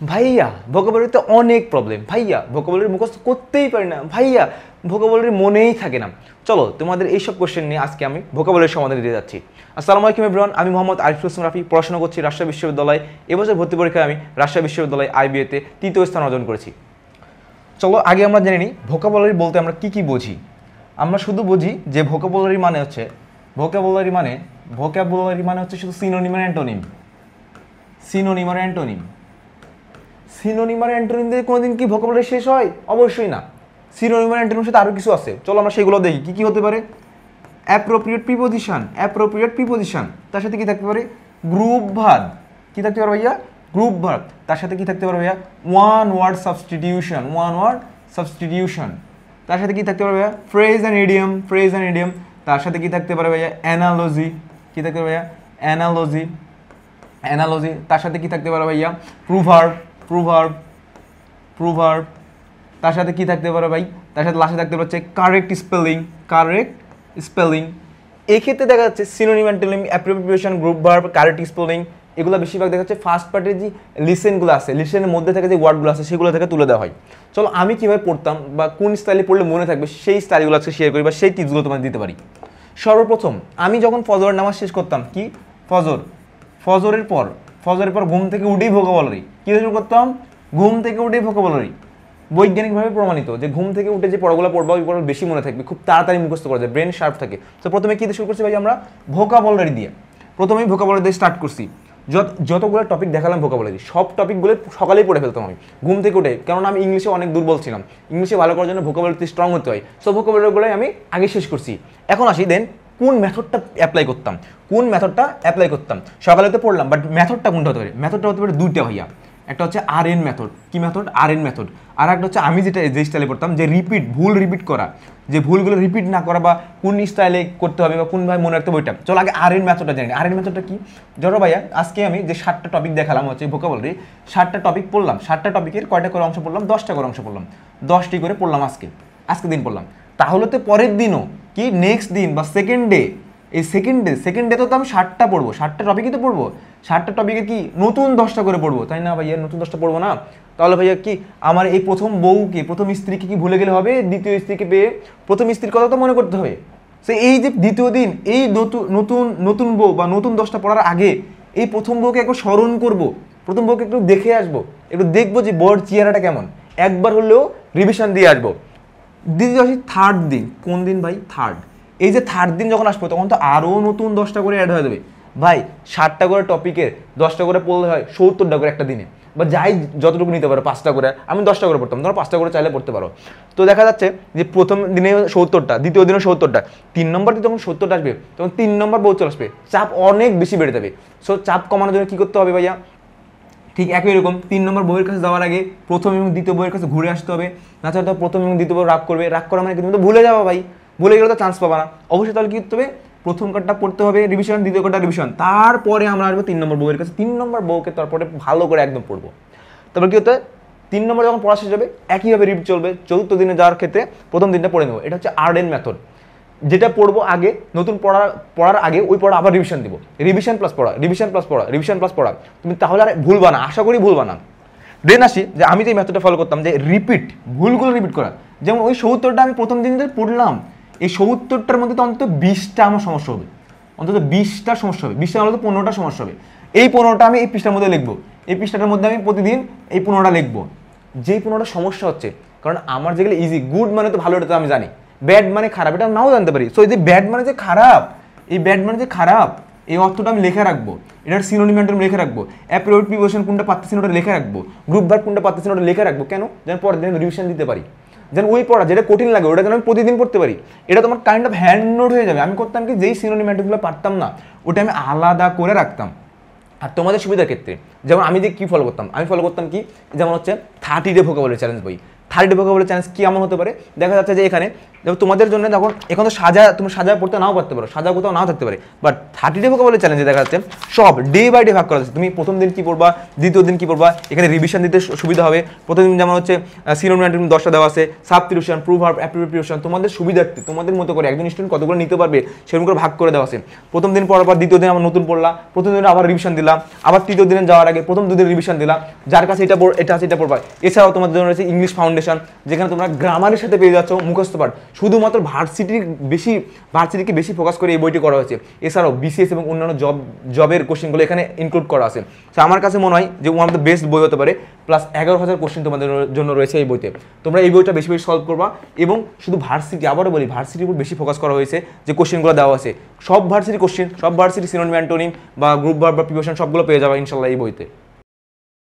ভাইয়া ভোকাবুলারিতে অনেক প্রবলেম, ভাইয়া ভোকাবুলারি মুখস্থ করতেই পারি না, ভাইয়া ভোকাবুলারি মনেই থাকে না। চলো তোমাদের এইসব কোশ্চেন নিয়ে আজকে আমি ভোকাবুলারির সমাধান দিতে যাচ্ছি। আসসালামু আলাইকুম এভরিওয়ান, আমি মোহাম্মদ আরিফুল ইসলাম রাফি, পড়াশোনা করছি রাজশাহী বিশ্ববিদ্যালয়। এবছর ভর্তি পরীক্ষায় আমি রাজশাহী বিশ্ববিদ্যালয় আইবিএতে তৃতীয় স্থান অর্জন করেছি। চলো আগে আমরা জেনে নিই ভোকাবুলারি বলতে আমরা কি কি বুঝি। আমরা শুধু বুঝি যে ভোকাবুলারি মানে হচ্ছে শুধু সিনোনিম আর অ্যান্টোনিম। সিনোনিম আর অ্যান্টোনিম দিয়ে কোনোদিন কি ভোকাবুলারি শেষ হয়? অবশ্যই না। সিনোনিম আর অ্যান্টোনিমের সাথে আরও কিছু আছে, চলো আমরা সেগুলো দেখি কি কি হতে পারে। অ্যাপ্রোপ্রিয়েট প্রিপোজিশন, তার সাথে কি থাকতে পারে? Group verb. কি থাকতে পারে ভাইয়া? Group verb. তার সাথে কি থাকতে পারে ভাইয়া? One word substitution. তার সাথে কি থাকতে পারে ভাইয়া? Phrase and idiom. তার সাথে কি থাকতে পারে ভাইয়া? অ্যানালজি। কি থাকতে পারে ভাইয়া? অ্যানালজি। তার সাথে কি থাকতে পারে ভাইয়া? প্রুভার্ব। তার সাথে কি থাকতে পারে ভাই? তার সাথে লাস্টে থাকতে পারছে কারেক্ট স্পেলিং। এক্ষেত্রে দেখা যাচ্ছে synonym, antonym, appropriation, group verb, correct spelling এগুলো বেশিরভাগ দেখা যাচ্ছে ফার্স্ট পার্টের যে লিসেনগুলো আছে, লিসেনের মধ্যে থেকে যে ওয়ার্ডগুলো আছে সেগুলো থেকে তুলে দেওয়া হয়। চলো আমি কীভাবে পড়তাম বা কোন স্টাইলে পড়লে মনে থাকবে সেই স্টাইলগুলো আজকে শেয়ার করি বা সেই টিপসগুলো তোমাদের দিতে পারি। সর্বপ্রথম আমি যখন ফজরের নামাজ শেষ করতাম, কি ফজরের পর ঘুম থেকে উঠেই ভোকাবুলারি। কী শুরু করতাম? ঘুম থেকে উঠেই ভোকাবুলারি। বৈজ্ঞানিকভাবে প্রমাণিত যে ঘুম থেকে উঠে যে পড়াগুলো পড়বা ওই পড়া বেশি মনে থাকবে, খুব তাড়াতাড়ি মুখস্থ করা যায়, ব্রেন শার্প থাকে। তো প্রথমে কী দিয়ে শুরু করছি ভাই? আমরা ভোকাবুলারি দিয়ে ভোকাবুলারি দিয়ে স্টার্ট করছি। যতগুলো টপিক দেখালাম ভোকাবুলারি, সব টপিকগুলো সকালেই পড়ে ফেলতাম আমি ঘুম থেকে উঠে, কারণ আমি ইংলিশে অনেক দুর্বল ছিলাম। ইংলিশে ভালো করার জন্য ভোকাবুলারিতে স্ট্রং হতে হয়। সব ভোকাবুলারিগুলোই আমি আগে শেষ করছি। এখন আসি দেন কোন মেথডটা অ্যাপ্লাই করতাম। সকালে তো পড়লাম, বাট মেথডটা কোনটা হতে পারে? মেথডটা হতে পারে দুইটা ভাইয়া। একটা হচ্ছে RN মেথড। কি মেথড? RN method. আর একটা হচ্ছে আমি যে স্টাইলে পড়তাম, যে ভুল রিপিট করা, যে ভুলগুলো রিপিট না করা বা কোন স্টাইলে করতে হবে বা কোনভাবে মনে রাখতে হবে ওইটা। চলো আগে RN মেথডটা জানি। RN মেথডটা কি? ধরো ভাইয়া আজকে আমি যে 7টা টপিক দেখালাম হচ্ছে ভোকাবুলারি, 7টা টপিক পড়লাম। 7টা টপিকের কয়টা করে অংশ পড়লাম? 10টা করে অংশ পড়লাম। 10টি করে পড়লাম আজকে দিন পড়লাম। তাহলে তো পরের দিনও কি নেক্সট দিন বা সেকেন্ড ডে, এই সেকেন্ড ডে তো আমি 7টা পড়বো, 7টা টপিকই তো পড়বো। 7টা টপিকে কি নতুন 10টা করে পড়বো, তাই না ভাইয়া? নতুন 10টা পড়বো না? তাহলে ভাইয়া কি আমার এই প্রথম স্ত্রীকে কি ভুলে গেলে হবে? দ্বিতীয় স্ত্রীকে পেয়ে প্রথম স্ত্রীর কথা তো মনে করতে হবে। সে এই যে দ্বিতীয় দিন এই নতুন বউ বা নতুন 10টা পড়ার আগে এই প্রথম বউকে একবার স্মরণ করবো, প্রথম বউকে একটু দেখে আসবো, একটু দেখবো যে বউর চেহারাটা কেমন, একবার হলেও রিভিশন দিয়ে আসবো। দ্বিতীয় আসি থার্ড দিন। কোন দিন ভাই? এই যে থার্ড দিন যখন আসবো তখন তো আরও নতুন 10টা করে অ্যাড হয়ে যাবে ভাই। 7টা করে টপিকের 10টা করে পড়লে হয় 70টা করে একটা দিনে, বা যাই যতটুকু নিতে পারো। 5টা করে, আমি 10টা করে পড়তাম, ধরো 5টা করে চাইলে পড়তে পারো। তো দেখা যাচ্ছে যে প্রথম দিনে 70টা, দ্বিতীয় দিনও 70টা, 3 নম্বর দিন যখন 70টা আসবে তখন 3 নম্বর বউ চলে আসবে, চাপ অনেক বেশি বেড়ে যাবে। সো চাপ কমানোর জন্য কী করতে হবে ভাইয়া? ঠিক একই রকম 3 নম্বর বইয়ের কাছে যাওয়ার আগে প্রথম এবং দ্বিতীয় বইয়ের কাছে ঘুরে আসতে হবে। না চাই তো প্রথম এবং দ্বিতীয় বই রাগ করা মানে কিন্তু ভুলে যাবো ভাই, ভুলে গেলে তো চান্স পাবা না। অবশ্যই তাহলে কী করতে হবে? প্রথম কার্ডটা পড়তে হবে রিভিশন, দ্বিতীয় কার্ডটা রিভিশন, তারপরে আমরা আসবো 3 নম্বর বইয়ের কাছে। 3 নম্বর বউকে তারপরে ভালো করে একদম পড়বো। তারপর কী হতে? 3 নম্বর যখন পড়া শেষ হবে একইভাবে রিপিট চলবে। চতুর্থ দিনে যাওয়ার ক্ষেত্রে প্রথম দিনটা পড়ে নেবো। এটা হচ্ছে RN মেথড। যেটা পড়বো আগে, নতুন পড়ার আগে ওই পড়া আবার রিভিশন দিব। রিভিশন প্লাস পড়া। তুমি তাহলে আর ভুলবা না, আশা করি ভুলবা না। দেন আসি যে আমি যে মেথডটা ফলো করতাম, যে ভুলগুলো রিপিট করা। যেমন ওই 70টা আমি প্রথম দিন যে পড়লাম, এই 70টার মধ্যে তো অন্তত 20টা আমার সমস্যা হবে, 20টা সমস্যা হবে। 20টা হলে তো 15টা সমস্যা হবে। এই 15টা আমি এই পৃষ্ঠার মধ্যে লিখবো। এই পৃষ্ঠাটার মধ্যে আমি প্রতিদিন এই 15টা লিখবো। যেই 15টা সমস্যা হচ্ছে, কারণ আমার যেগুলো ইজি, গুড মানে তো ভালো, এটা তো আমি জানি, ব্যাড মানে খারাপ এটা নাও জানতে পারি। সো এই যে ব্যাড মানে যে খারাপ, এই অর্থটা আমি লেখা রাখবো। এটার সিনোনিম অ্যান্টোনিম লেখা রাখবো। অ্যাপ্রোপ্রিয়েট প্রিপোজিশন কোনটা পারতেছি ওটা লেখা রাখবো। গ্রুপ ভার্ব কোনটা পারতেছি ওটা লেখা রাখবো। কেন? যেন পরের দিন রিভিশন দিতে পারি, যেন ওই পড়া যেটা কঠিন লাগে ওটা যেন আমি প্রতিদিন পড়তে পারি। এটা তোমার কাইন্ড অফ হ্যান্ড নোট হয়ে যাবে। আমি করতাম কি, যেই সিনোনিম অ্যান্টোনিমগুলো পারতাম না ওটা আমি আলাদা করে রাখতাম। আর তোমাদের সুবিধার ক্ষেত্রে যেমন আমি যে কী ফলো করতাম, কি যেমন হচ্ছে 30 ডে ভোকাবুলারি চ্যালেঞ্জ বই। থার্ড ভোকাবুলারি চ্যালেঞ্জ কি এমন হতে পারে, দেখা যাচ্ছে যে এখানে যেমন তোমাদের জন্য তখন এখন তো তুমি সাজা পড়তে নাও পারতে পারো, সাজা কোথাও নাও থাকতে পারে, বাট 30 ডে ভোকাবুলারি চ্যালেঞ্জে দেখা যাচ্ছে সব ডে বাই ডে ভাগ করা যাচ্ছে। তুমি প্রথম দিন কি পড়বা, দ্বিতীয় দিন কি পড়বা, এখানে রিভিশন দিতে সুবিধা হবে। প্রথম দিন যেমন হচ্ছে সিনোনিম 10টা দেওয়া আছে, সাবস্টিটিউশন, প্রুভ ভার্ব, অ্যাপ্রিবিউশন, তোমাদের সুবিধার্থে তোমাদের মতো করে একজন স্টুডেন্ট কতগুলো নিতে পারবে সেরকম করে ভাগ করে দেওয়া আছে। প্রথম দিন পড়ার পর দ্বিতীয় দিন আবার নতুন পড়লা, প্রথম দিনে আবার রিভিশন দিলাম, আবার তৃতীয় দিনে যাওয়ার আগে প্রথম দুদিন রিভিশন দিলাম, যার কাছে এটা আছে এটা পড়বা। এছাড়াও তোমাদের জন্য রয়েছে ইংলিশ ফাউন্ডেশন, যেখানে তোমরা গ্রামারের সাথে পেয়ে যাচ্ছ মুখস্থ পাঠ, শুধুমাত্র ভার্সিটিকে বেশি ফোকাস করে এই বইটি করা হয়েছে। এছাড়াও বিসিএস এবং অন্যান্য জবের কোশ্চেনগুলো এখানে ইনক্লুড করা আছে। তো আমার কাছে মনে হয় যে ওয়ান অফ দ্য বেস্ট বই হতে পারে। প্লাস 11,000 কোশ্চেন তোমাদের জন্য রয়েছে এই বইতে। তোমরা এই বইটা বেশি বেশি সলভ করবা, এবং শুধু ভার্সিটি, আবারও বলি ভার্সিটির উপর বেশি ফোকাস করা হয়েছে, যে কোশ্চেনগুলো দেওয়া আছে সব ভার্সিটি কোশ্চেন, সব ভার্সিটি সিনোনিম অ্যান্টোনিম বা গ্রুপ ভার্ব বা প্রিপোজিশন সবগুলো পেয়ে যাবে ইনশাল্লাহ এই বইতে।